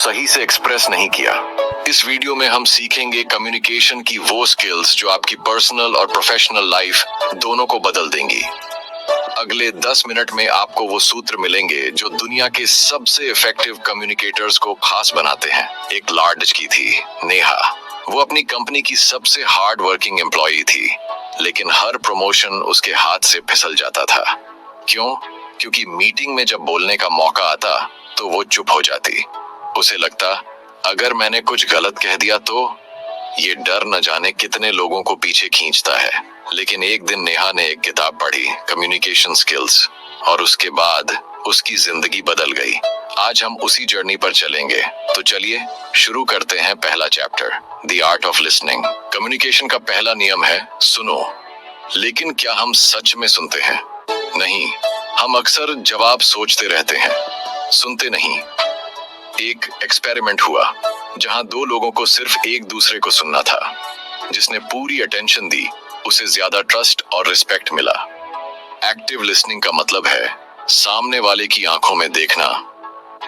सही से एक्सप्रेस नहीं किया। इस वीडियो में हम सीखेंगे कम्युनिकेशन की वो स्किल्स जो आपकी पर्सनल और प्रोफेशनल लाइफ दोनों को बदल देंगी। अगले 10 मिनट में आपको वो सूत्र मिलेंगे जो दुनिया के सबसे इफेक्टिव कम्युनिकेटर्स को खास बनाते हैं। एक लार्ज की थी नेहा। वो अपनी कंपनी की सबसे हार्ड वर्किंग एम्प्लॉई थी, लेकिन हर प्रमोशन उसके हाथ से फिसल जाता था। क्यों? क्योंकि मीटिंग में जब बोलने का मौका आता तो वो चुप हो जाती। उसे लगता अगर मैंने कुछ गलत कह दिया तो ये डर न जाने कितने लोगों को पीछे खींचता है। लेकिन एक दिन नेहा ने एक किताब पढ़ी, कम्युनिकेशन स्किल्स, और उसके बाद उसकी जिंदगी बदल गई। आज हम उसी जर्नी पर चलेंगे। तो चलिए शुरू करते हैं पहला chapter, the art of listening. Communication का पहला नियम है सुनो। लेकिन क्या हम सच में सुनते हैं? नहीं, हम अक्सर जवाब सोचते रहते हैं, सुनते नहीं। एक एक्सपेरिमेंट हुआ जहां दो लोगों को सिर्फ एक दूसरे को सुनना था। जिसने पूरी अटेंशन दी उसे ज्यादा ट्रस्ट और रिस्पेक्ट मिला। एक्टिव लिसनिंग का मतलब है सामने वाले की आंखों में देखना,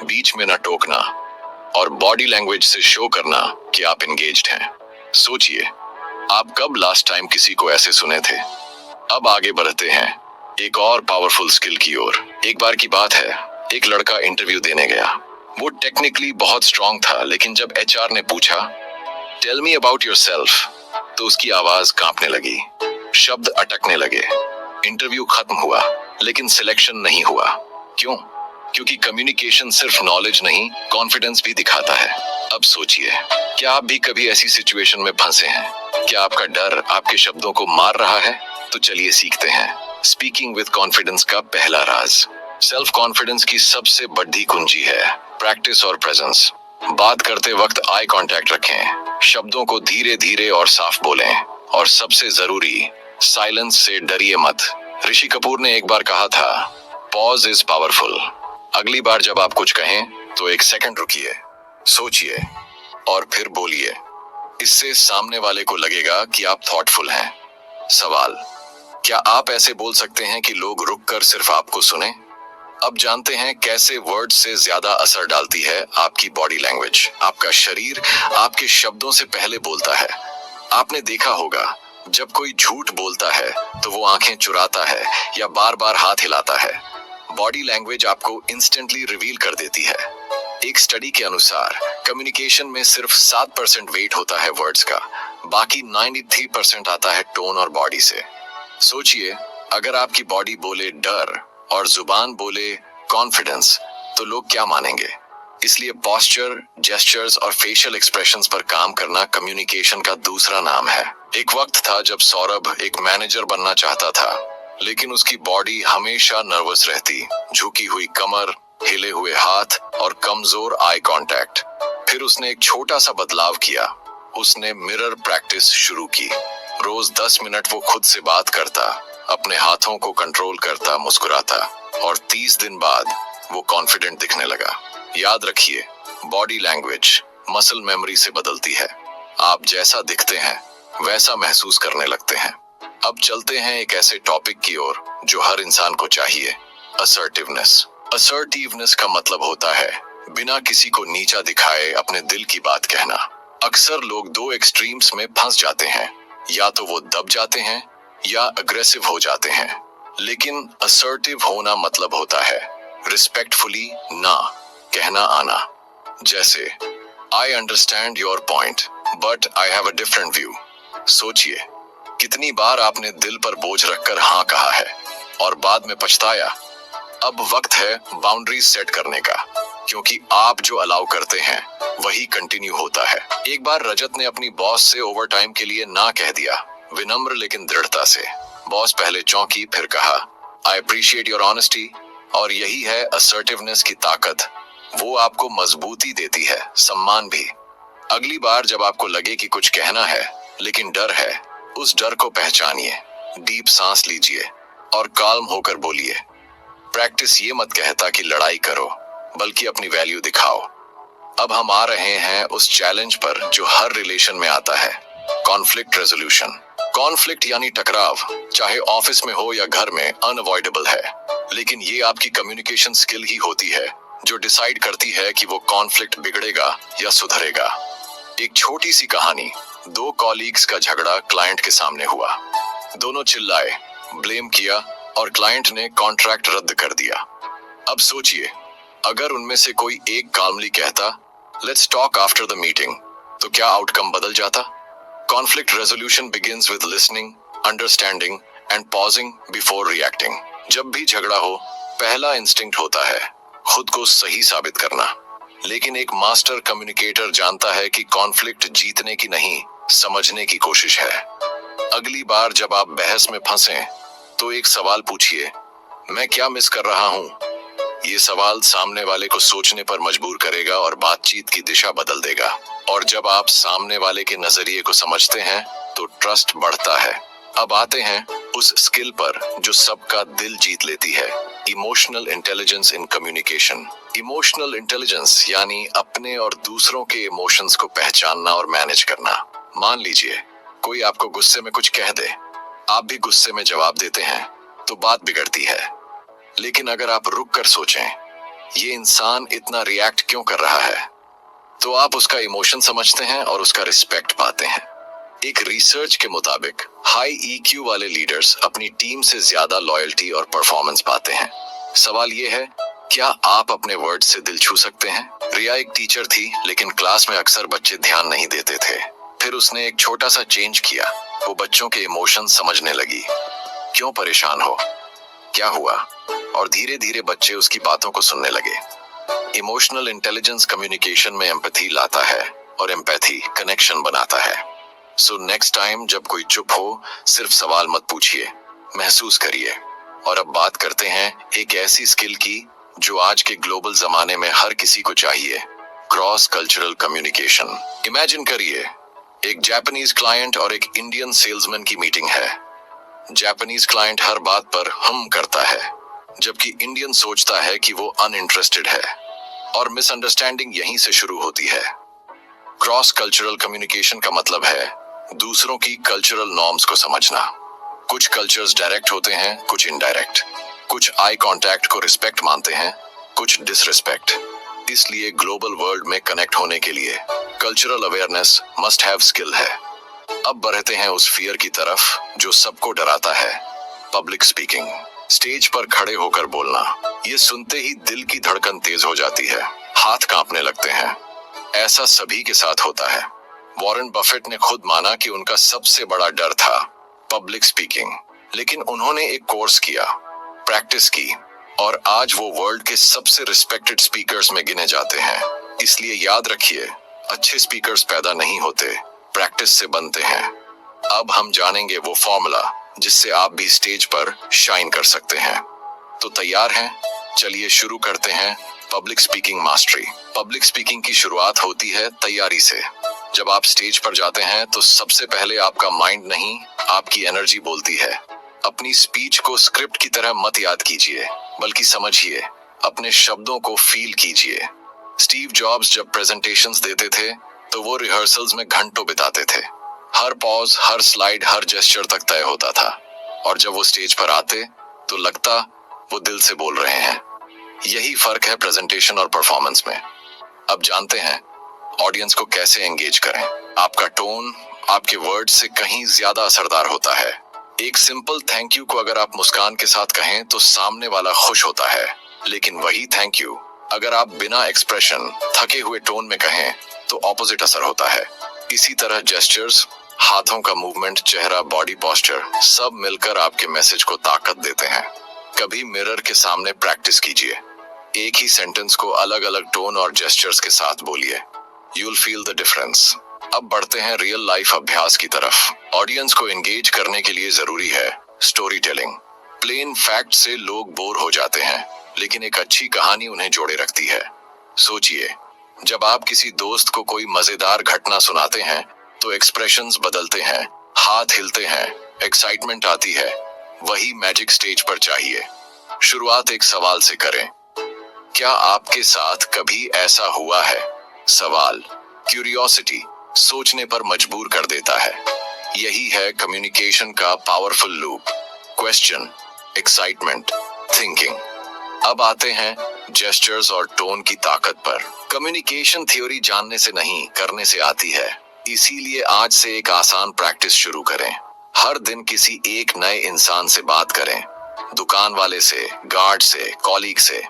बीच में न टोकना और बॉडी लैंग्वेज से शो करना कि आप एंगेज्ड हैं। सोचिए, आप कब लास्ट टाइम किसी को ऐसे सुने थे? अब आगे बढ़ते हैं एक और पावरफुल स्किल की ओर। एक बार की बात है, एक लड़का इंटरव्यू देने गया। वो टेक्निकली बहुत स्ट्रांग था, लेकिन जब एचआर ने पूछा टेल मी अबाउट योरसेल्फ, तो उसकी आवाज कांपने लगी, शब्द अटकने लगे। इंटरव्यू खत्म हुआ, लेकिन सिलेक्शन नहीं हुआ। क्यों? क्योंकि कम्युनिकेशन सिर्फ नॉलेज नहीं, कॉन्फिडेंस भी दिखाता है। अब सोचिए, क्या आप भी कभी ऐसी सिचुएशन में फंसे हैं? क्या आपका डर आपके शब्दों को मार रहा है? तो चलिए सीखते हैं स्पीकिंग विद कॉन्फिडेंस का पहला राज। सेल्फ कॉन्फिडेंस की सबसे बड़ी कुंजी है प्रैक्टिस और प्रेजेंस। बात करते वक्त आई कांटेक्ट रखें, शब्दों को धीरे धीरे और साफ बोलें, और सबसे जरूरी, साइलेंस से डरिए मत। ऋषि कपूर ने एक बार कहा था, पॉज इज पावरफुल। अगली बार जब आप कुछ कहें तो एक सेकंड रुकिए, सोचिए और फिर बोलिए। इससे सामने वाले को लगेगा कि आप थॉटफुल हैं। सवाल, क्या आप ऐसे बोल सकते हैं कि लोग रुककर सिर्फ आपको सुने? अब जानते हैं कैसे वर्ड से ज्यादा असर डालती है आपकी बॉडी लैंग्वेज। आपका शरीर आपके शब्दों से पहले बोलता है। आपने देखा होगा, जब कोई झूठ बोलता है तो वो आंखें चुराता है या बार बार हाथ हिलाता है। बॉडी लैंग्वेज आपको इंस्टेंटली रिवील कर देती है। एक स्टडी के अनुसार कम्युनिकेशन में सिर्फ 7% वेट होता है वर्ड्स का, बाकी 93% आता है टोन और बॉडी से। सोचिए, अगर आपकी बॉडी बोले डर और जुबान बोले कॉन्फिडेंस, तो लोग क्या मानेंगे? इसलिए पोस्चर, जेस्चर्स और फेशियल एक्सप्रेशंस पर काम करना कम्युनिकेशन का दूसरा नाम है। एक वक्त था जब सौरभ एक मैनेजर बनना चाहता था, लेकिन उसकी बॉडी हमेशा नर्वस रहती, झुकी हुई कमर, हिले हुए हाथ और कमजोर आई कांटेक्ट। फिर उसने एक छोटा सा बदलाव किया। उसने मिरर प्रैक्टिस शुरू की। रोज 10 मिनट वो खुद से बात करता, अपने हाथों को कंट्रोल करता, मुस्कुराता, और 30 दिन बाद वो कॉन्फिडेंट दिखने लगा। याद रखिए, बॉडी लैंग्वेज मसल मेमोरी से बदलती है। आप जैसा दिखते हैं वैसा महसूस करने लगते हैं। अब चलते हैं एक ऐसे टॉपिक की ओर जो हर इंसान को चाहिए, असर्टिवनेस। असर्टिवनेस का मतलब होता है बिना किसी को नीचा दिखाए अपने दिल की बात कहना। अक्सर लोग दो एक्सट्रीम्स में फंस जाते हैं, या तो वो दब जाते हैं या अग्रेसिव हो जाते हैं। लेकिन असर्टिव होना मतलब होता है रिस्पेक्टफुली ना कहना आना। जैसे, I understand your point but I have a different view. सोचिए, कितनी बार आपने दिल पर बोझ रखकर हाँ कहा है और बाद में पछताया। अब वक्त है बाउंड्रीज सेट करने का, क्योंकि आप जो अलाउ करते हैं वही कंटिन्यू होता है। एक बार रजत ने अपनी बॉस से ओवरटाइम के लिए ना कह दिया, विनम्र लेकिन दृढ़ता से। बॉस पहले चौंकी, फिर कहा, आई अप्रिशिएट योर ऑनेस्टी। और यही है असर्टिवनेस की ताकत। वो आपको मजबूती देती है, सम्मान भी। अगली बार जब आपको लगे कि कुछ कहना है लेकिन डर है, उस डर को पहचानिए, डीप सांस लीजिए और काल्म होकर बोलिए। प्रैक्टिस ये मत कहता कि लड़ाई करो, बल्कि अपनी वैल्यू दिखाओ। अब हम आ रहे हैं उस चैलेंज पर जो हर रिलेशन में आता है, कॉन्फ्लिक्ट रेजोल्यूशन। कॉन्फ्लिक्ट यानी टकराव, चाहे ऑफिस में हो या घर में, अनअवॉइडेबल है। लेकिन ये आपकी कम्युनिकेशन स्किल ही होती है जो डिसाइड करती है कि वो कॉन्फ्लिक्ट बिगड़ेगा या सुधरेगा। एक छोटी सी कहानी, दो कॉलीग्स का झगड़ा क्लाइंट के सामने हुआ। दोनों चिल्लाए, ब्लेम किया और क्लाइंट ने कॉन्ट्रैक्ट रद्द कर दिया। अब सोचिए, अगर उनमें से कोई एक काल्मली कहता, let's talk after the meeting, तो क्या आउटकम बदल जाता? Conflict resolution begins with listening, understanding and pausing before reacting. जब भी झगड़ा हो, पहला इंस्टिंक्ट होता है खुद को सही साबित करना। लेकिन एक मास्टर कम्युनिकेटर जानता है कि कॉन्फ्लिक्ट जीतने की नहीं, समझने की कोशिश है। अगली बार जब आप बहस में फंसे तो एक सवाल पूछिए, मैं क्या मिस कर रहा हूं? ये सवाल सामने वाले को सोचने पर मजबूर करेगा और बातचीत की दिशा बदल देगा। और जब आप सामने वाले के नजरिए को समझते हैं तो ट्रस्ट बढ़ता है। अब आते हैं उस स्किल पर जो सबका दिल जीत लेती है, emotional intelligence in communication. Emotional intelligence यानी अपने और दूसरों के इमोशंस को पहचानना और मैनेज करना। मान लीजिए कोई आपको गुस्से में कुछ कह दे, आप भी गुस्से में जवाब देते हैं तो बात बिगड़ती है। लेकिन अगर आप रुक कर सोचें, ये इंसान इतना रिएक्ट क्यों कर रहा है, तो आप उसका इमोशन समझते हैं और उसका रिस्पेक्ट पाते हैं। एक रिसर्च के मुताबिक हाई ईक्यू वाले लीडर्स अपनी टीम से ज्यादा लॉयल्टी और परफॉर्मेंस पाते हैं। सवाल ये है, क्या आप अपने वर्ड से दिल छू सकते हैं? रिया एक टीचर थी, लेकिन क्लास में अक्सर बच्चे ध्यान नहीं देते थे। फिर उसने एक छोटा सा चेंज किया, वो बच्चों के इमोशन समझने लगी। क्यों परेशान हो, क्या हुआ, और धीरे धीरे बच्चे उसकी बातों को सुनने लगे। इमोशनल इंटेलिजेंस कम्युनिकेशन में एम्पैथी लाता है और एम्पैथी कनेक्शन बनाता है। सो नेक्स्ट टाइम जब कोई चुप हो, सिर्फ सवाल मत पूछिए, महसूस करिए। और अब बात करते हैं एक ऐसी स्किल की जो आज के ग्लोबल जमाने में हर किसी को चाहिए, क्रॉस कल्चरल कम्युनिकेशन। इमेजिन करिए, एक जापानीज क्लाइंट और एक इंडियन सेल्समैन की मीटिंग है। जापानीज क्लाइंट हर बात पर हम करता है, जबकि इंडियन सोचता है कि वो अनइंटरेस्टेड है, और मिसअंडरस्टैंडिंग यहीं से शुरू होती है। क्रॉस कल्चरल कम्युनिकेशन का मतलब है दूसरों की कल्चरल नॉर्म्स को समझना। कुछ कल्चर्स डायरेक्ट होते हैं, कुछ इनडायरेक्ट। कुछ आई कांटेक्ट को रिस्पेक्ट मानते हैं, कुछ डिसरिस्पेक्ट। इसलिए ग्लोबल वर्ल्ड में कनेक्ट होने के लिए cultural awareness must have skill है। अब बढ़ते हैं उस फियर की तरफ जो सबको डराता है, पब्लिक स्पीकिंग। स्टेज पर खड़े होकर बोलना, ये सुनते ही दिल की धड़कन तेज हो जाती है, हाथ कांपने लगते हैं। ऐसा सभी के साथ होता है। वॉरेन बफेट ने खुद माना कि उनका सबसे बड़ा डर था पब्लिक स्पीकिंग, लेकिन उन्होंने एक कोर्स किया, प्रैक्टिस की, और आज वो वर्ल्ड के सबसे रिस्पेक्टेड स्पीकर्स में गिने जाते हैं। इसलिए याद रखिए, अच्छे स्पीकर्स पैदा नहीं होते, प्रैक्टिस से बनते हैं। अब हम जानेंगे वो फॉर्मूला जिससे आप भी स्टेज पर शाइन कर सकते हैं। तो तैयार हैं? चलिए शुरू करते हैं public speaking mastery. Public speaking की शुरुआत होती है तैयारी से। जब आप स्टेज पर जाते हैं तो सबसे पहले आपका माइंड नहीं, आपकी एनर्जी बोलती है। अपनी स्पीच को स्क्रिप्ट की तरह मत याद कीजिए, बल्कि समझिए, अपने शब्दों को फील कीजिए। स्टीव जॉब्स जब प्रेजेंटेशंस देते थे तो वो रिहर्सल्स में घंटों बिताते थे। हर पॉज, हर स्लाइड, हर जेस्चर तक तय होता था, और जब वो स्टेज पर आते तो लगता वो दिल से बोल रहे हैं। यही फर्क है प्रेजेंटेशन और परफॉर्मेंस में। अब जानते हैं ऑडियंस को कैसे एंगेज करें। आपका टोन आपके वर्ड से कहीं ज्यादा असरदार होता है। एक सिंपल थैंक यू को अगर आप मुस्कान के साथ कहें तो सामने वाला खुश होता है, लेकिन वही थैंक यू अगर आप बिना एक्सप्रेशन, थके हुए टोन में कहें तो ऑपोजिट असर होता है। इसी तरह जेस्चर्स, हाथों का मूवमेंट, चेहरा, बॉडी पोस्चर, सब मिलकर आपके मैसेज को ताकत देते हैं। कभी मिरर के सामने प्रैक्टिस कीजिए, एक ही सेंटेंस को अलग अलग टोन और जेस्चर्स के साथ बोलिए, you will feel the difference. अब बढ़ते हैं रियल लाइफ अभ्यास की तरफ। ऑडियंस को एंगेज करने के लिए जरूरी है स्टोरी टेलिंग। प्लेन फैक्ट से लोग बोर हो जाते हैं, लेकिन एक अच्छी कहानी उन्हें जोड़े रखती है। सोचिए, जब आप किसी दोस्त को कोई मजेदार घटना सुनाते हैं तो एक्सप्रेशंस बदलते हैं, हाथ हिलते हैं, एक्साइटमेंट आती है। वही मैजिक स्टेज पर चाहिए। शुरुआत एक सवाल से करें, क्या आपके साथ कभी ऐसा हुआ है? सवाल क्यूरियोसिटी सोचने पर मजबूर कर देता है। यही है कम्युनिकेशन का powerful loop. Question, excitement, thinking. अब आते हैं जेस्चर्स और टोन की ताकत पर। कम्युनिकेशन थ्योरी जानने से नहीं, करने से आती है। इसीलिए आज से एक आसान प्रैक्टिस शुरू करें। हर दिन किसी एक नए इंसान से बात करें। दुकान वाले से, गार्ड से, कॉलीग से।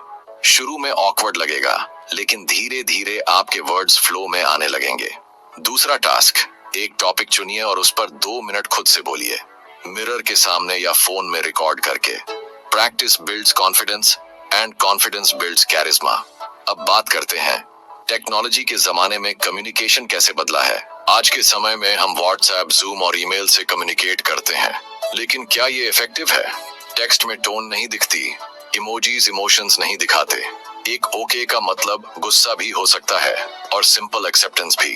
शुरू में ऑकवर्ड लगेगा, लेकिन धीरे धीरे आपके वर्ड्स फ्लो में आने लगेंगे। दूसरा टास्क, एक टॉपिक चुनिए और उस पर 2 मिनट खुद से बोलिए, मिरर के सामने या फोन में रिकॉर्ड करके। Practice builds confidence and confidence builds charisma. अब बात करते हैं टेक्नोलॉजी के जमाने में कम्युनिकेशन कैसे बदला है। आज के समय में हम व्हाट्सएप, जूम और ईमेल से कम्युनिकेट करते हैं, लेकिन क्या ये इफेक्टिव है? टेक्स्ट में टोन नहीं दिखती, इमोजीज इमोशंस नहीं दिखाते। एक ओके का मतलब गुस्सा भी हो सकता है और सिंपल एक्सेप्टेंस भी।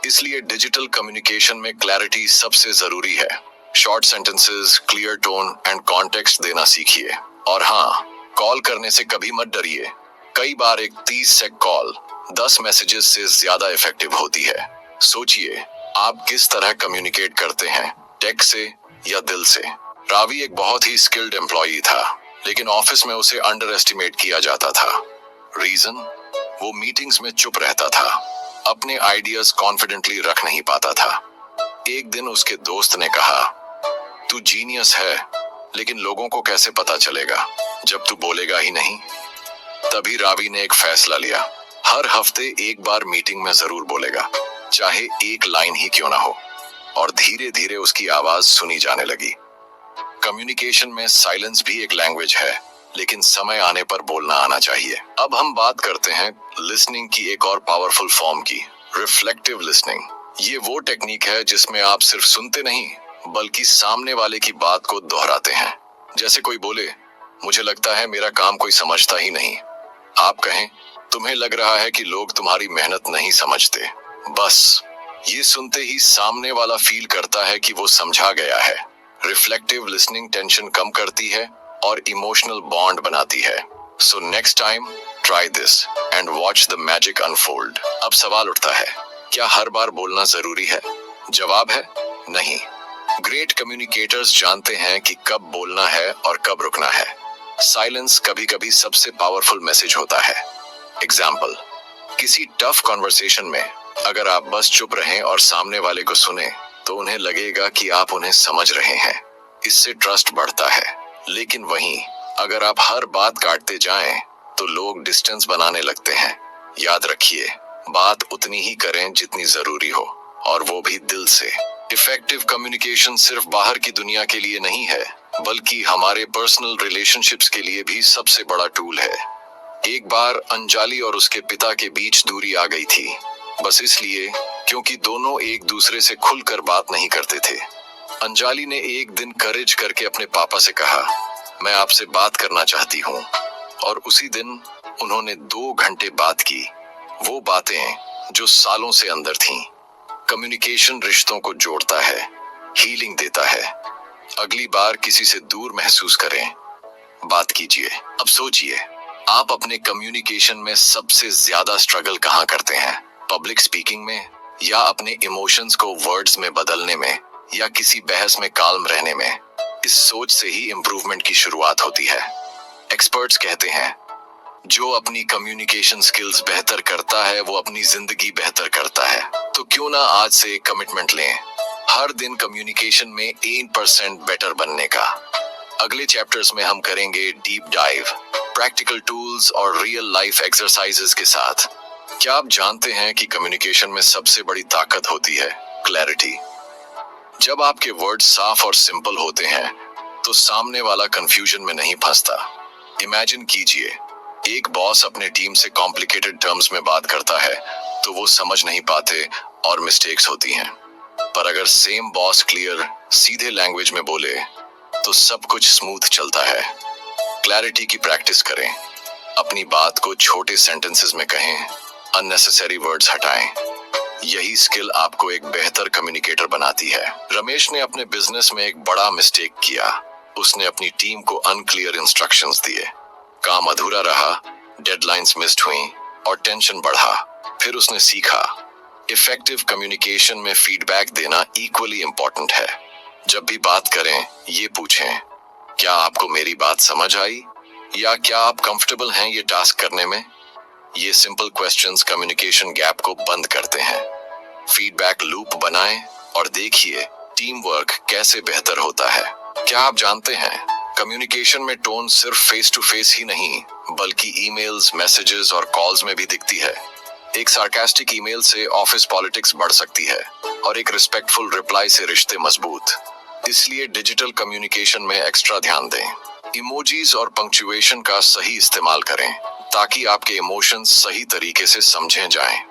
इसलिए डिजिटल कम्युनिकेशन में क्लैरिटी सबसे जरूरी है। Short sentences, clear tone and context देना सीखिए। और हाँ, कॉल करने से कभी मत डरिए। कई बार एक 30 सेकंड कॉल 10 मैसेजेस से ज्यादा इफेक्टिव होती है। सोचिए, आप किस तरह कम्युनिकेट करते हैं, टेक्स्ट से या दिल से। रावी एक बहुत ही स्किल्ड एम्प्लॉई था, लेकिन ऑफिस में उसे अंडर एस्टिमेट किया जाता था। रीजन? वो मीटिंग्स में चुप रहता था, अपने आइडियाज कॉन्फिडेंटली रख नहीं पाता था। एक दिन उसके दोस्त ने कहा, तू जीनियस है, लेकिन लोगों को कैसे पता चलेगा जब तू बोलेगा ही नहीं। तभी रावी ने एक फैसला लिया, हर हफ्ते एक बार मीटिंग में जरूर बोलेगा, चाहे एक लाइन ही क्यों ना हो। और धीरे धीरे उसकी आवाज सुनी जाने लगी। कम्युनिकेशन में साइलेंस भी एक लैंग्वेज है, लेकिन समय आने पर बोलना आना चाहिए। अब हम बात करते हैं लिसनिंग की एक और पावरफुल फॉर्म की, रिफ्लेक्टिव लिसनिंग। ये वो टेक्निक है जिसमें आप सिर्फ सुनते नहीं, बल्कि सामने वाले की बात को दोहराते हैं। जैसे कोई बोले, मुझे लगता है मेरा काम कोई समझता ही नहीं। आप कहें, तुम्हें लग रहा है कि लोग तुम्हारी मेहनत नहीं समझते। बस ये सुनते ही सामने वाला फील करता है कि वो समझा गया है। रिफ्लेक्टिव लिसनिंग टेंशन कम करती है और इमोशनल बॉन्ड बनाती है। So next time try this and watch the magic unfold. अब सवाल उठता है, क्या हर बार बोलना जरूरी है? जवाब है नहीं। ग्रेट कम्युनिकेटर्स जानते हैं कि कब बोलना है और कब रुकना है। साइलेंस कभी कभी सबसे पावरफुल मैसेज होता है। एग्जाम्पल, किसी टफ कॉन्वर्सेशन में अगर आप बस चुप रहें और सामने वाले को सुने, तो उन्हें लगेगा कि आप उन्हें समझ रहे हैं। इससे ट्रस्ट बढ़ता है। लेकिन वहीं अगर आप हर बात काटते जाएं, तो लोग डिस्टेंस बनाने लगते हैं। याद रखिए, बात उतनी ही करें जितनी जरूरी हो, और वो भी दिल से। इफेक्टिव कम्युनिकेशन सिर्फ बाहर की दुनिया के लिए नहीं है, बल्कि हमारे पर्सनल रिलेशनशिप्स के लिए भी सबसे बड़ा टूल है। एक बार अंजलि और उसके पिता के बीच दूरी आ गई थी, बस इसलिए क्योंकि दोनों एक दूसरे से खुलकर बात नहीं करते थे। अंजलि ने एक दिन करेज करके अपने पापा से कहा, मैं आपसे बात करना चाहती हूँ। और उसी दिन उन्होंने 2 घंटे बात की, वो बातें जो सालों से अंदर थीं। कम्युनिकेशन रिश्तों को जोड़ता है, हीलिंग देता है। अगली बार किसी से दूर महसूस करें, बात कीजिए। अब सोचिए, आप अपने कम्युनिकेशन में सबसे ज्यादा स्ट्रगल कहाँ करते हैं? पब्लिक स्पीकिंग में, या अपने इमोशंस को वर्ड्स में बदलने में, या किसी बहस में काल्म रहने में? इस सोच से ही इंप्रूवमेंट की शुरुआत होती है। एक्सपर्ट्स कहते हैं, जो अपनी कम्युनिकेशन स्किल्स बेहतर करता है, वो अपनी जिंदगी बेहतर करता है। तो क्यों ना आज से एक कमिटमेंट लें, हर दिन कम्युनिकेशन में 1% बेटर बनने का। अगले चैप्टर्स में हम करेंगे डीप डाइव, प्रैक्टिकल टूल्स और रियल लाइफ एक्सरसाइजेस के साथ। क्या आप जानते हैं कि कम्युनिकेशन में सबसे बड़ी ताकत होती है क्लैरिटी? जब आपके वर्ड साफ और सिंपल होते हैं, तो सामने वाला कंफ्यूजन में नहीं फंसता। इमेजिन कीजिए, एक बॉस अपने टीम से कॉम्प्लिकेटेड टर्म्स में बात करता है, तो वो समझ नहीं पाते और मिस्टेक्स होती हैं। पर अगर सेम बॉस क्लियर, सीधे लैंग्वेज में बोले, तो सब कुछ स्मूथ चलता है। क्लैरिटी की प्रैक्टिस करें, अपनी बात को छोटे सेंटेंसेस में कहें, अननेसेसरी वर्ड्स हटाएं। यही स्किल आपको एक बेहतर कम्युनिकेटर बनाती है। रमेश ने अपने बिजनेस में एक बड़ा मिस्टेक किया। उसने अपनी टीम को अनक्लियर इंस्ट्रक्शंस दिए, काम अधूरा रहा, डेडलाइंस मिस्ड हुई और टेंशन बढ़ा। फिर उसने सीखा, इफेक्टिव कम्युनिकेशन में फीडबैक देना इक्वली इंपॉर्टेंट है। जब भी बात करें, ये पूछें, क्या आपको मेरी बात समझ आई? या क्या आप कंफर्टेबल हैं ये टास्क करने में? ये सिंपल क्वेश्चंस कम्युनिकेशन गैप को बंद करते हैं। फीडबैक लूप बनाएं और देखिए टीम वर्क कैसे बेहतर होता है। क्या आप जानते हैं कम्युनिकेशन में टोन सिर्फ फेस टू फेस ही नहीं बल्कि ईमेल्स, मैसेजेस और कॉल्स में भी दिखती है। एक सार्कास्टिक ईमेल से ऑफिस पॉलिटिक्स बढ़ सकती है और एक रिस्पेक्टफुल रिप्लाई से रिश्ते मजबूत। इसलिए डिजिटल कम्युनिकेशन में एक्स्ट्रा ध्यान दें। इमोजीज और पंक्चुएशन का सही इस्तेमाल करें ताकि आपके इमोशंस सही तरीके से समझे जाएं।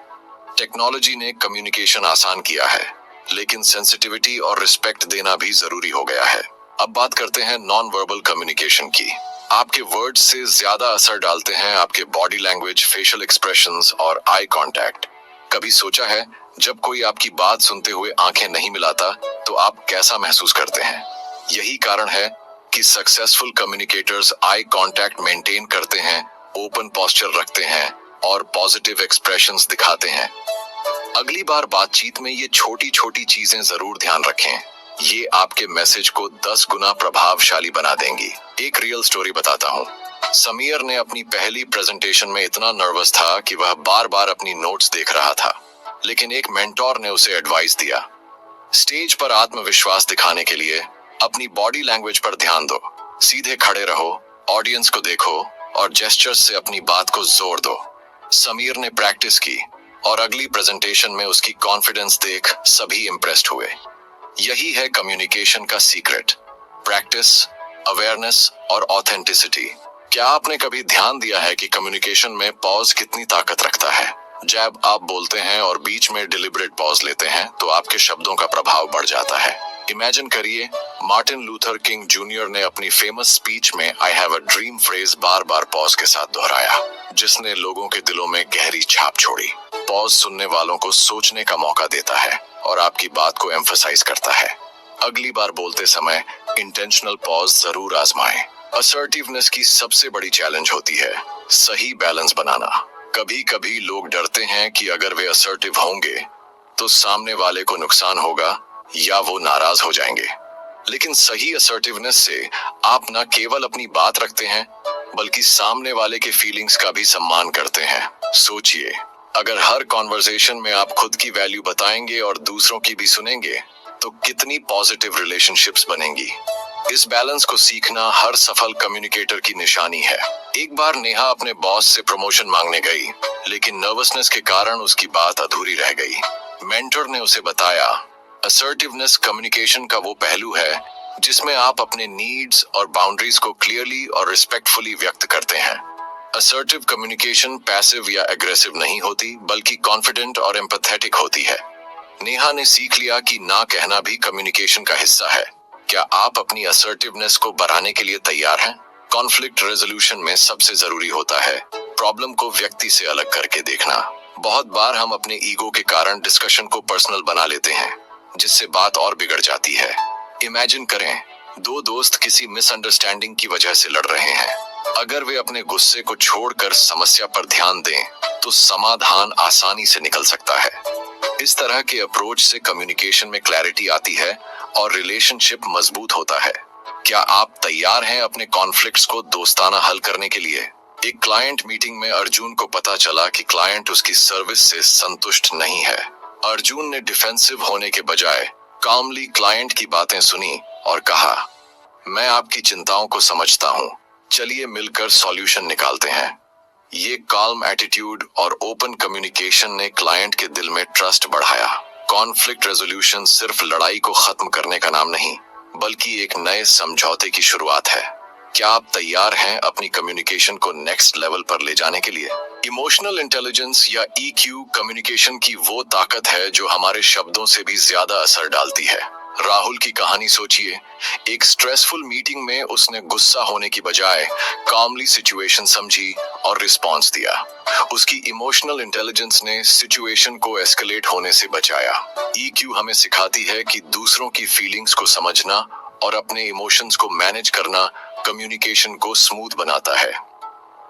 टेक्नोलॉजी ने कम्युनिकेशन आसान किया है, लेकिन सेंसिटिविटी और रिस्पेक्ट देना भी जरूरी हो गया है। अब बात करते हैं नॉन वर्बल कम्युनिकेशन की। आपके वर्ड्स से ज्यादा असर डालते हैं आपके बॉडी लैंग्वेज, फेशियल एक्सप्रेशंस और आई कांटेक्ट। कभी सोचा है जब कोई आपकी बात सुनते हुए आंखें नहीं मिलाता तो आप कैसा महसूस करते हैं? यही कारण है कि successful communicators eye contact maintain करते हैं, ओपन पोस्चर रखते हैं और पॉजिटिव एक्सप्रेशंस दिखाते हैं। अगली बार बातचीत में ये छोटी छोटी चीजें जरूर ध्यान रखें। ये आपके मैसेज को 10 गुना प्रभावशाली बना देंगी। एक रियल स्टोरी बताता हूँ। समीर ने अपनी पहली प्रेजेंटेशन में इतना नर्वस था कि वह बार बार अपनी नोट्स देख रहा था, लेकिन एक मेंटोर ने उसे एडवाइस दिया, स्टेज पर आत्मविश्वास दिखाने के लिए अपनी बॉडी लैंग्वेज पर ध्यान दो, सीधे खड़े रहो, ऑडियंस को देखो और जेस्चर्स से अपनी बात को जोर दो। समीर ने प्रैक्टिस की और अगली प्रेजेंटेशन में उसकी कॉन्फिडेंस देख सभी इम्प्रेस्ड हुए। यही है कम्युनिकेशन का सीक्रेट, प्रैक्टिस, अवेयरनेस और ऑथेंटिसिटी। क्या आपने कभी ध्यान दिया है कि कम्युनिकेशन में पॉज कितनी ताकत रखता है? जब आप बोलते हैं और बीच में डिलिबरेट पॉज लेते हैं तो आपके शब्दों का प्रभाव बढ़ जाता है। इमेजिन करिए मार्टिन लूथर किंग जूनियर ने अपनी फेमस स्पीच में I have a dream phrase bar bar pause के साथ दोहराया, जिसने लोगों के दिलों में गहरी छाप छोड़ी। पॉज सुनने वालों को सोचने का मौका देता है और आपकी बात को एम्फसाइज करता है। अगली बार बोलते समय इंटेंशनल पॉज जरूर आजमाएं। असर्टिवनेस की सबसे बड़ी चैलेंज होती है सही बैलेंस बनाना। कभी कभी लोग डरते हैं कि अगर वे असर्टिव होंगे तो सामने वाले को नुकसान होगा या वो नाराज हो जाएंगे। लेकिन सही असर्टिवनेस से आप न केवल अपनी बात रखते हैं बल्कि सामने वाले के फीलिंग्स का भी सम्मान करते हैं। सोचिए, अगर हर कॉन्वर्सेशन में आप खुद की वैल्यू बताएंगे और दूसरों की भी सुनेंगे तो कितनी पॉजिटिव रिलेशनशिप्स बनेंगी। इस बैलेंस को सीखना हर सफल कम्युनिकेटर की निशानी है। एक बार नेहा अपने बॉस से प्रमोशन मांगने गई, लेकिन नर्वसनेस के कारण उसकी बात अधूरी रह गई। मेंटर ने उसे बताया, असर्टिवनेस कम्युनिकेशन का वो पहलू है जिसमें आप अपने नीड्स और बाउंड्रीज को क्लियरली और रिस्पेक्टफुली व्यक्त करते हैं। असर्टिव कम्युनिकेशन पैसिव या एग्रेसिव नहीं होती बल्कि कॉन्फिडेंट और एम्पैथेटिक होती है। नेहा ने सीख लिया कि ना कहना भी कम्युनिकेशन का हिस्सा है। क्या आप अपनी असर्टिवनेस को बढ़ाने के लिए तैयार हैं? कॉन्फ्लिक्ट रेजोल्यूशन में सबसे जरूरी होता है प्रॉब्लम को व्यक्ति से अलग करके देखना। बहुत बार हम अपने ईगो के कारण डिस्कशन को पर्सनल बना लेते हैं, जिससे बात और बिगड़ जाती है। इमेजिन करें, दो दोस्त किसी मिसअंडरस्टैंडिंग की वजह से लड़ रहे हैं। अगर वे अपने गुस्से को छोड़कर समस्या पर ध्यान दें तो समाधान आसानी से निकल सकता है। इस तरह के अप्रोच से कम्युनिकेशन में क्लैरिटी आती है और रिलेशनशिप मजबूत होता है। क्या आप तैयार हैं अपने कॉन्फ्लिक्ट्स को दोस्ताना हल करने के लिए? एक क्लाइंट मीटिंग में अर्जुन को पता चला कि क्लाइंट उसकी सर्विस से संतुष्ट नहीं है। अर्जुन ने डिफेंसिव होने के बजाय कामली क्लाइंट की बातें सुनी और कहा, मैं आपकी चिंताओं को समझता हूँ, चलिए मिलकर सॉल्यूशन निकालते हैं। ये काल्म एटीट्यूड और ओपन कम्युनिकेशन ने क्लाइंट के दिल में ट्रस्ट बढ़ाया। कॉन्फ्लिक्ट रेजोल्यूशन सिर्फ लड़ाई को खत्म करने का नाम नहीं बल्कि एक नए समझौते की शुरुआत है। क्या आप तैयार हैं अपनी कम्युनिकेशन को नेक्स्ट लेवल पर ले जाने के लिए? इमोशनल इंटेलिजेंस या ईक्यू कम्युनिकेशन की वो ताकत है जो हमारे शब्दों से भी ज्यादा असर डालती है। राहुल की कहानी सोचिए। एक स्ट्रेसफुल मीटिंग में उसने गुस्सा होने की बजाय कामली सिचुएशन समझी और रिस्पॉन्स दिया। उसकी इमोशनल इंटेलिजेंस ने सिचुएशन को एस्केलेट होने से बचाया। ईक्यू हमें सिखाती है कि दूसरों की फीलिंग्स को समझना और अपने इमोशंस को मैनेज करना कम्युनिकेशन को स्मूथ बनाता है।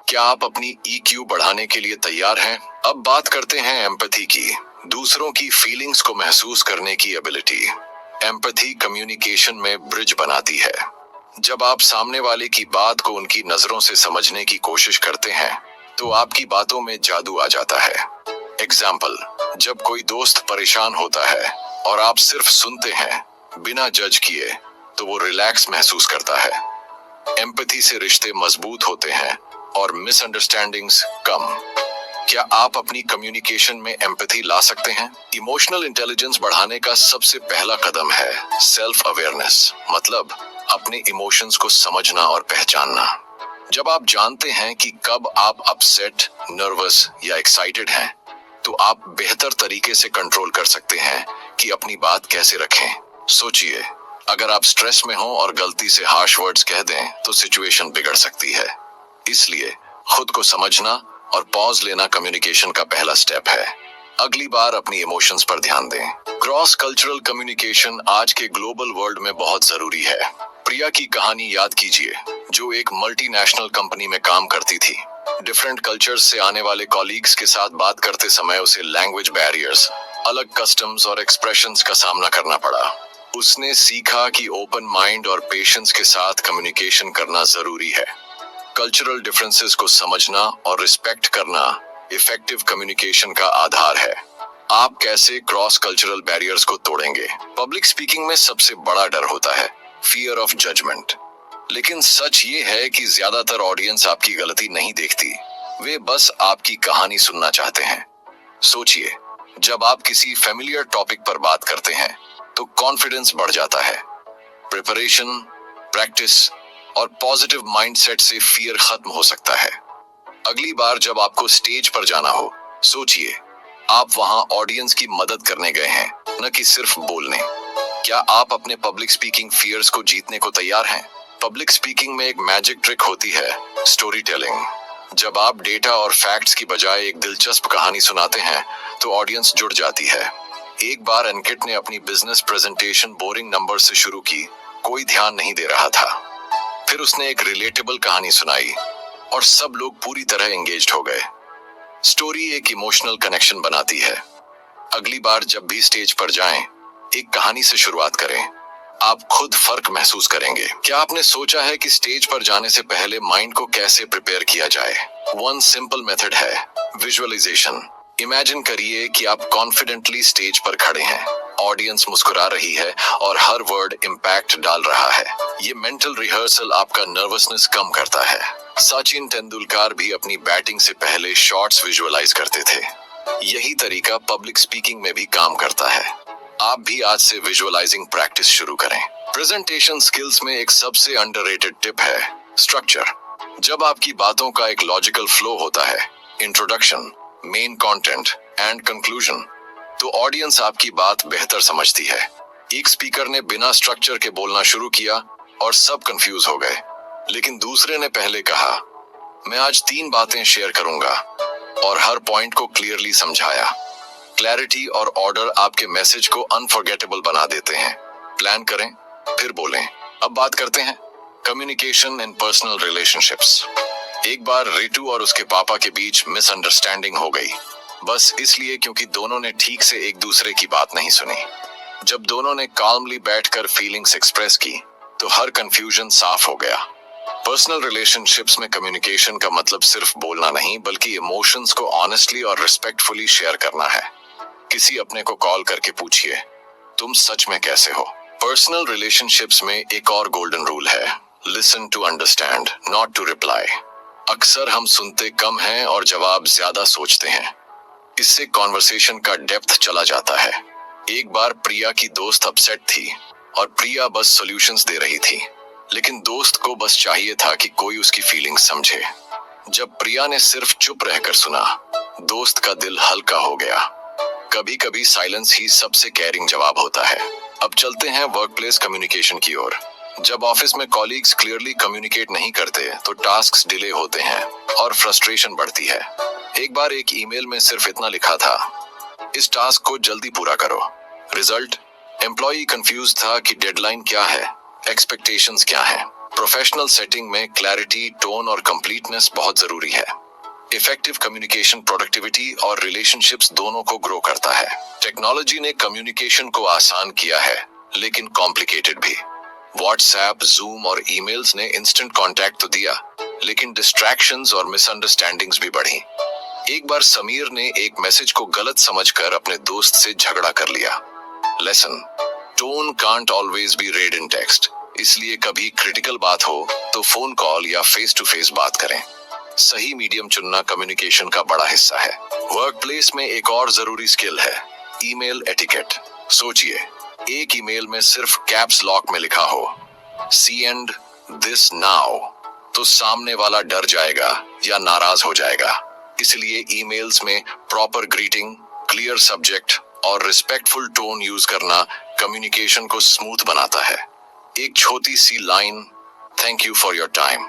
क्या आप अपनी ईक्यू बढ़ाने के लिए तैयार हैं? अब बात करते हैं एम्पैथी की, दूसरों की फीलिंग्स को महसूस करने की एबिलिटी। एम्पैथी कम्युनिकेशन में ब्रिज बनाती है। जब आप सामने वाले की बात को उनकी नजरों से समझने की कोशिश करते हैं तो आपकी बातों में जादू आ जाता है। एग्जाम्पल, जब कोई दोस्त परेशान होता है और आप सिर्फ सुनते हैं बिना जज किए तो वो रिलैक्स महसूस करता है। एम्पैथी से रिश्ते मजबूत होते हैं और मिसअंडरस्टैंडिंग्स कम। क्या आप अपनी कम्युनिकेशन में एम्पैथी ला सकते हैं? इमोशनल इंटेलिजेंस बढ़ाने का सबसे पहला कदम है सेल्फ अवेयरनेस, मतलब अपने इमोशंस को समझना और पहचानना। जब आप जानते हैं कि कब आप अपसेट, नर्वस या एक्साइटेड हैं, तो आप बेहतर तरीके से कंट्रोल कर सकते हैं कि अपनी बात कैसे रखें। सोचिए, अगर आप स्ट्रेस में हो और गलती से हार्श वर्ड्स कह दें तो सिचुएशन बिगड़ सकती है। इसलिए खुद को समझना और पॉज लेना कम्युनिकेशन का पहला स्टेप है। अगली बार अपनी इमोशंस पर ध्यान दें। क्रॉस कल्चरल कम्युनिकेशन आज के ग्लोबल वर्ल्ड में बहुत जरूरी है। प्रिया की कहानी याद कीजिए, जो एक मल्टीनेशनल कंपनी में काम करती थी। डिफरेंट कल्चर्स से आने वाले कॉलीग्स के साथ बात करते समय उसे लैंग्वेज बैरियर्स, अलग कस्टम्स और एक्सप्रेशंस का सामना करना पड़ा। उसने सीखा कि ओपन माइंड और पेशेंस के साथ कम्युनिकेशन करना जरूरी है। कल्चरल डिफरेंसेस को समझना और रिस्पेक्ट करना इफेक्टिव कम्युनिकेशन का आधार है। आप कैसे क्रॉस कल्चरल बैरियर्स को तोड़ेंगे? पब्लिक स्पीकिंग में सबसे बड़ा डर होता है फियर ऑफ जजमेंट। लेकिन सच ये है कि ज्यादातर ऑडियंस आपकी गलती नहीं देखती, वे बस आपकी कहानी सुनना चाहते हैं। सोचिए, जब आप किसी फेमिलियर टॉपिक पर बात करते हैं तो कॉन्फिडेंस बढ़ जाता है। प्रिपरेशन, प्रैक्टिस और पॉजिटिव माइंडसेट से फियर खत्म हो सकता है। अगली बार जब आपको स्टेज पर जाना हो, सोचिए आप वहां ऑडियंस की मदद करने गए हैं, न कि सिर्फ बोलने। क्या आप अपने पब्लिक स्पीकिंग फियर्स को जीतने को तैयार हैं? पब्लिक स्पीकिंग में एक मैजिक ट्रिक होती है, स्टोरी टेलिंग। जब आप डेटा और फैक्ट्स की बजाय एक दिलचस्प कहानी सुनाते हैं तो ऑडियंस जुड़ जाती है। एक बार एनकिट ने अपनी बिजनेस प्रेजेंटेशन बोरिंग नंबर से शुरू की, कोई ध्यान नहीं दे रहा था। फिर उसने एक रिलेटेबल कहानी सुनाई और सब लोग पूरी तरह एंगेज्ड हो गए। स्टोरी एक इमोशनल कनेक्शन बनाती है। अगली बार जब भी स्टेज पर जाएं, एक कहानी से शुरुआत करें। आप खुद फर्क महसूस करेंगे। क्या आपने सोचा है कि स्टेज पर जाने से पहले माइंड को कैसे प्रिपेयर किया जाए? वन सिंपल मेथड है विजुअलाइजेशन। इमेजिन करिए कि आप कॉन्फिडेंटली स्टेज पर खड़े हैं, ऑडियंस मुस्कुरा रही है और हर वर्ड इम्पैक्ट डाल रहा है। ये मेंटल रिहर्सल आपका नर्वसनेस कम करता है। सचिन तेंदुलकर भी अपनी बैटिंग से पहले शॉट्स विजुअलाइज करते थे। यही तरीका पब्लिक स्पीकिंग में भी काम करता है। आप भी आज से विजुअलाइजिंग प्रैक्टिस शुरू करें। प्रेजेंटेशन स्किल्स में एक सबसे अंडररेटेड टिप है स्ट्रक्चर। जब आपकी बातों का एक लॉजिकल फ्लो होता है, introduction, main content and conclusion, तो ऑडियंस आपकी बात बेहतर समझती है। एक स्पीकर ने बिना स्ट्रक्चर के बोलना शुरू किया और सब कंफ्यूज हो गए, लेकिन दूसरे ने पहले कहा, मैं आज 3 बातें शेयर करूंगा, और हर पॉइंट को क्लियरली समझाया। क्लैरिटी और ऑर्डर आपके मैसेज को अनफॉरगेटेबल बना देते हैं। प्लान करें, फिर बोलें। अब बात करते हैं कम्युनिकेशन इन पर्सनल रिलेशनशिप्स। एक बार रितु और उसके पापा के बीच मिसअंडरस्टैंडिंग हो गई, बस इसलिए क्योंकि दोनों ने ठीक से एक दूसरे की बात नहीं सुनी। जब दोनों ने काल्मली बैठकर फीलिंग्स एक्सप्रेस की तो हर कंफ्यूजन साफ हो गया। पर्सनल रिलेशनशिप्स में कम्युनिकेशन का मतलब सिर्फ बोलना नहीं, बल्कि इमोशंस को ऑनेस्टली और रिस्पेक्टफुली शेयर करना है। किसी अपने को कॉल करके पूछिए, तुम सच में कैसे हो? पर्सनल रिलेशनशिप्स में एक और गोल्डन रूल है, listen to understand, not to reply. अक्सर हम सुनते कम हैं और जवाब ज्यादा सोचते हैं। इससे कॉन्वर्सेशन का डेप्थ चला जाता है। एक बार प्रिया की दोस्त अपसेट थी और प्रिया बस सॉल्यूशंस दे रही थी, लेकिन दोस्त को बस चाहिए था कि कोई उसकी फीलिंग्स समझे। जब प्रिया ने सिर्फ चुप रहकर सुना, दोस्त का दिल हल्का हो गया। कभी कभी साइलेंस ही सबसे केयरिंग जवाब होता है। अब चलते हैं वर्कप्लेस कम्युनिकेशन की ओर। जब ऑफिस में कॉलीग्स क्लियरली कम्युनिकेट नहीं करते तो टास्क्स डिले होते हैं और फ्रस्ट्रेशन बढ़ती है। एक बार एक ईमेल में सिर्फ इतना लिखा था, इस टास्क को जल्दी पूरा करो। रिजल्ट, एम्प्लॉई कंफ्यूज था कि डेडलाइन क्या है, एक्सपेक्टेशंस क्या है। प्रोफेशनल सेटिंग में क्लैरिटी, टोन और कंप्लीटनेस बहुत जरूरी है। इफेक्टिव कम्युनिकेशन प्रोडक्टिविटी और रिलेशनशिप्स दोनों को ग्रो करता है। टेक्नोलॉजी ने कम्युनिकेशन को आसान किया है, लेकिन कॉम्प्लिकेटेड भी। व्हाट्सएप, जूम और ईमेल्स ने इंस्टेंट कांटेक्ट तो दिया, लेकिन डिस्ट्रैक्शंस और मिसअंडरस्टैंडिंग्स भी बढ़ी। एक बार समीर ने एक मैसेज को गलत समझकर अपने दोस्त से झगड़ा कर लिया। Lesson, tone can't always be red in text, इसलिए कभी क्रिटिकल बात हो तो फोन कॉल या फेस टू फेस बात करें। सही मीडियम चुनना कम्युनिकेशन का बड़ा हिस्सा है। वर्क प्लेस में एक और जरूरी स्किल है, ईमेल एटिकेट। सोचिए, एक ईमेल में सिर्फ कैप्स लॉक में लिखा हो सेंड दिस नाउ, तो सामने वाला डर जाएगा या नाराज हो जाएगा। इसलिए ईमेल्स में प्रॉपर ग्रीटिंग, क्लियर सब्जेक्ट और रिस्पेक्टफुल टोन यूज करना कम्युनिकेशन को स्मूथ बनाता है। एक छोटी सी line, thank you for your time,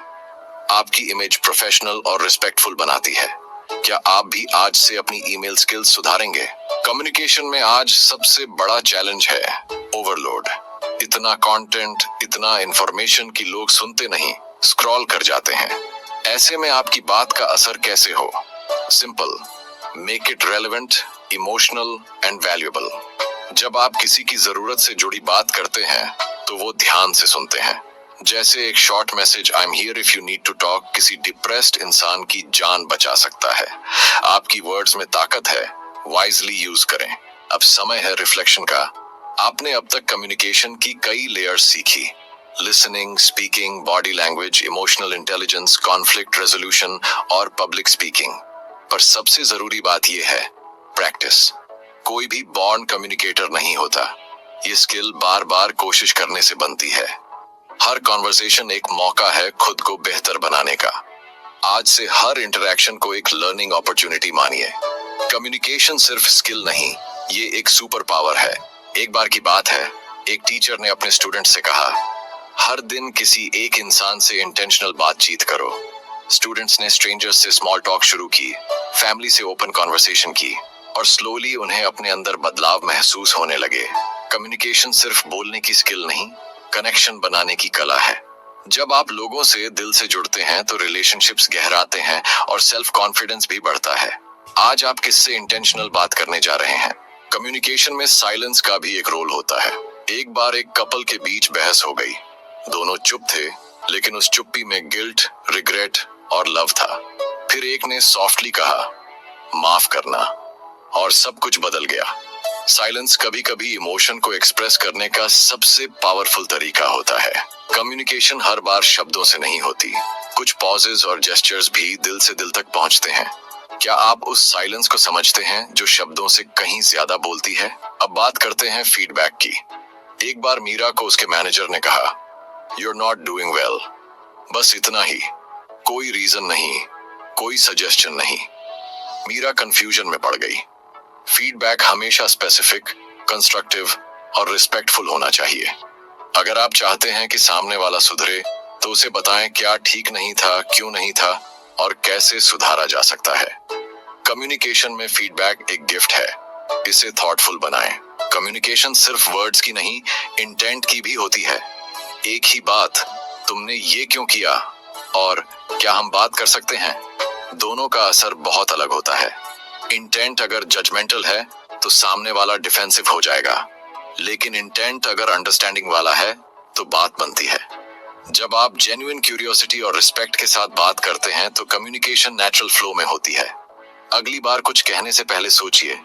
आपकी इमेज प्रोफेशनल और रिस्पेक्टफुल बनाती है। क्या आप भी आज से अपनी ईमेल स्किल्स सुधारेंगे? कम्युनिकेशन में आज सबसे बड़ा चैलेंज है ओवरलोड। इतना कंटेंट, इतना इंफॉर्मेशन कि लोग सुनते नहीं, स्क्रॉल कर जाते हैं। ऐसे में आपकी बात का असर कैसे हो? Simple, make it relevant, emotional and valuable. जब आप किसी की जरूरत से जुड़ी बात करते हैं तो वो ध्यान से सुनते हैं। जैसे एक short message, I am here if you need to talk, किसी डिप्रेस्ड इंसान की जान बचा सकता है। आपकी वर्ड्स में ताकत है, वाइजली यूज करें। अब समय है रिफ्लेक्शन का। आपने अब तक कम्युनिकेशन की कई लेयर्स सीखी, listening, speaking, body language, emotional intelligence, conflict resolution और पब्लिक स्पीकिंग। पर सबसे जरूरी बात यह है, प्रैक्टिस। कोई भी बॉर्न कम्युनिकेटर नहीं होता, ये स्किल बार बार कोशिश करने से बनती है। हर कॉन्वर्सेशन एक मौका है खुद को बेहतर बनाने का। आज से हर इंटरेक्शन को एक लर्निंग अपॉर्चुनिटी मानिए। कम्युनिकेशन सिर्फ स्किल नहीं, ये एक सुपर पावर है। एक बार की बात है, एक टीचर ने अपने स्टूडेंट से कहा, हर दिन किसी एक इंसान से इंटेंशनल बातचीत करो। स्टूडेंट्स ने स्ट्रेंजर्स से स्मॉल टॉक शुरू की, फैमिली से ओपन कॉन्वर्सेशन की और स्लोली उन्हें अपने अंदर बदलाव महसूस होने लगे। कम्युनिकेशन सिर्फ बोलने की स्किल नहीं, कनेक्शन बनाने की कला है। जब आप लोगों से दिल से जुड़ते हैं तो रिलेशनशिप्स गहराते हैं और सेल्फ कॉन्फिडेंस भी बढ़ता है। आज आप किससे इंटेंशनल बात करने जा रहे हैं? कम्युनिकेशन में साइलेंस का भी एक रोल होता है। एक बार एक कपल के बीच बहस हो गई। दोनों चुप थे, लेकिन उस चुप्पी में गिल्ट, रिग्रेट और लव था। फिर एक ने सॉफ्टली कहा, माफ करना, और सब कुछ बदल गया। साइलेंस कभी कभी इमोशन को एक्सप्रेस करने का सबसे पावरफुल तरीका होता है। कम्युनिकेशन हर बार शब्दों से नहीं होती, कुछ पॉजेज और जेस्चर्स भी दिल से दिल तक पहुंचते हैं। क्या आप उस साइलेंस को समझते हैं जो शब्दों से कहीं ज्यादा बोलती है? अब बात करते हैं फीडबैक की। एक बार मीरा को उसके मैनेजर ने कहा, you are not doing well. बस इतना ही, कोई रीजन नहीं, कोई सजेशन नहीं। मीरा कंफ्यूजन में पड़ गई। फीडबैक हमेशा स्पेसिफिक, कंस्ट्रक्टिव और रिस्पेक्टफुल होना चाहिए। अगर आप चाहते हैं कि सामने वाला सुधरे तो उसे बताएं क्या ठीक नहीं था, क्यों नहीं था और कैसे सुधारा जा सकता है। कम्युनिकेशन में फीडबैक एक गिफ्ट है, इसे थॉटफुल बनाएं। कम्युनिकेशन सिर्फ वर्ड्स की नहीं, इंटेंट की भी होती है। एक ही बात, तुमने ये क्यों किया और क्या हम बात कर सकते हैं, दोनों का असर बहुत अलग होता है। इंटेंट अगर जजमेंटल है तो सामने वाला डिफेंसिव हो जाएगा, लेकिन इंटेंट अगर अंडरस्टैंडिंग वाला है तो बात बनती है। जब आप जेन्युइन क्यूरियोसिटी और रिस्पेक्ट के साथ बात करते हैं तो कम्युनिकेशन नेचुरल फ्लो में होती है। अगली बार कुछ कहने से पहले सोचिए,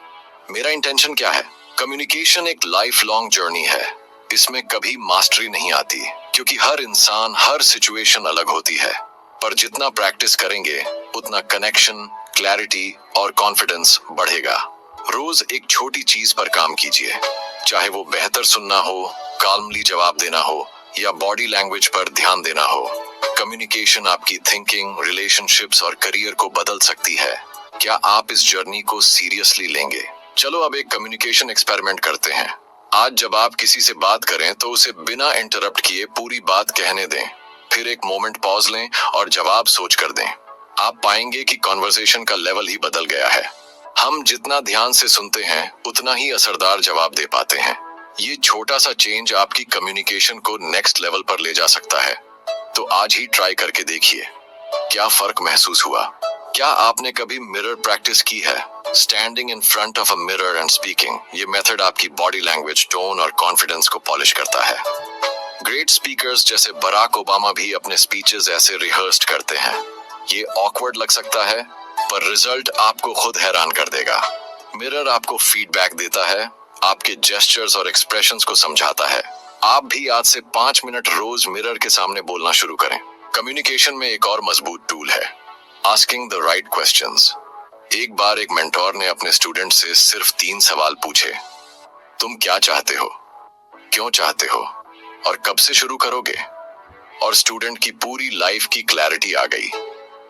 मेरा इंटेंशन क्या है? कम्युनिकेशन एक लाइफ लॉन्ग जर्नी है। इसमें कभी मास्टरी नहीं आती, क्योंकि हर इंसान, हर सिचुएशन अलग होती है। पर जितना प्रैक्टिस करेंगे उतना कनेक्शन, क्लैरिटी और कॉन्फिडेंस बढ़ेगा। रोज एक छोटी चीज पर काम कीजिए, चाहे वो बेहतर सुनना हो, काल्मली जवाब देना हो या बॉडी लैंग्वेज पर ध्यान देना हो। कम्युनिकेशन आपकी थिंकिंग, रिलेशनशिप्स और करियर को बदल सकती है। क्या आप इस जर्नी को सीरियसली लेंगे? चलो अब एक कम्युनिकेशन एक्सपेरिमेंट करते हैं। आज जब आप किसी से बात करें तो उसे बिना इंटरप्ट किए पूरी बात कहने दें। फिर एक मोमेंट पॉज लें और जवाब सोच कर दें। आप पाएंगे कि कॉन्वर्सेशन का लेवल ही बदल गया है। हम जितना ध्यान से सुनते हैं उतना ही असरदार जवाब दे पाते हैं। ये छोटा सा चेंज आपकी कम्युनिकेशन को नेक्स्ट लेवल पर ले जा सकता है। तो आज ही ट्राई करके देखिए, क्या फर्क महसूस हुआ? क्या आपने कभी मिरर प्रैक्टिस की है? Standing in front of a mirror and speaking, ये मेथड आपकी बॉडी लैंग्वेज, टोन और कॉन्फिडेंस को पॉलिश करता है। ग्रेट स्पीकर्स जैसे बराक ओबामा भी अपने स्पीचेस ऐसे रिहर्स्ड करते हैं। ये ऑकवर्ड लग सकता है, पर रिजल्ट आपको खुद हैरान कर देगा। मिरर आपको फीडबैक देता है, आपके जेस्चर्स और एक्सप्रेशंस को समझाता है। आप भी आज से 5 मिनट रोज मिरर के सामने बोलना शुरू करें। कम्युनिकेशन में एक और मजबूत टूल है, आस्किंग द राइट क्वेश्चंस। एक बार एक मेंटोर ने अपने स्टूडेंट से सिर्फ 3 सवाल पूछे। तुम क्या चाहते हो, क्यों चाहते हो और कब से शुरू करोगे? और स्टूडेंट की पूरी लाइफ की क्लैरिटी आ गई।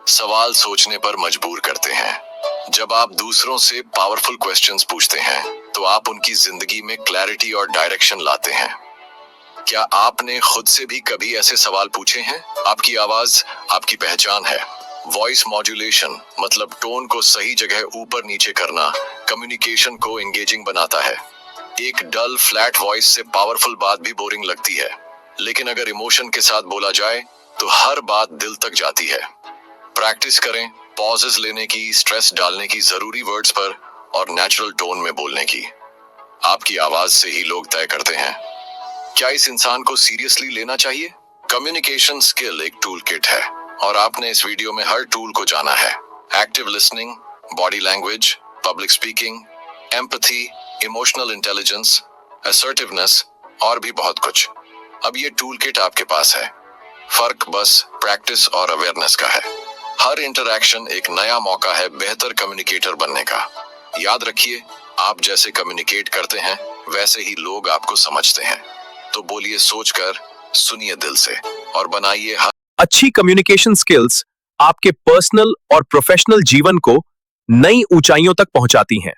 सवाल सोचने पर मजबूर करते हैं। जब आप दूसरों से पावरफुल क्वेश्चंस पूछते हैं तो आप उनकी जिंदगी में क्लैरिटी और डायरेक्शन लाते हैं। क्या आपने खुद से भी कभी ऐसे सवाल पूछे हैं? आपकी आवाज आपकी पहचान है। वॉइस मॉड्यूलेशन मतलब टोन को सही जगह ऊपर नीचे करना कम्युनिकेशन को एंगेजिंग बनाता है। एक डल फ्लैट वॉइस से पावरफुल बात भी बोरिंग लगती है, लेकिन अगर इमोशन के साथ बोला जाए तो हर बात दिल तक जाती है। प्रैक्टिस करें पॉजेस लेने की, स्ट्रेस डालने की, जरूरी वर्ड्स पर और नेचुरल टोन में बोलने की। आपकी आवाज से ही लोग तय करते हैं क्या इस इंसान को सीरियसली लेना चाहिए। कम्युनिकेशन स्किल एक टूल किट है और आपने इस वीडियो में हर टूल को जाना है। Active listening, body language, public speaking, empathy, emotional intelligence, assertiveness और भी बहुत कुछ। अब ये टूल किट आपके पास है, फर्क बस प्रैक्टिस और अवेयरनेस का है। हर इंटरैक्शन एक नया मौका है बेहतर कम्युनिकेटर बनने का। याद रखिए, आप जैसे कम्युनिकेट करते हैं वैसे ही लोग आपको समझते हैं। तो बोलिए सोचकर, सुनिए दिल से और बनाइए। अच्छी कम्युनिकेशन स्किल्स आपके पर्सनल और प्रोफेशनल जीवन को नई ऊंचाइयों तक पहुंचाती हैं।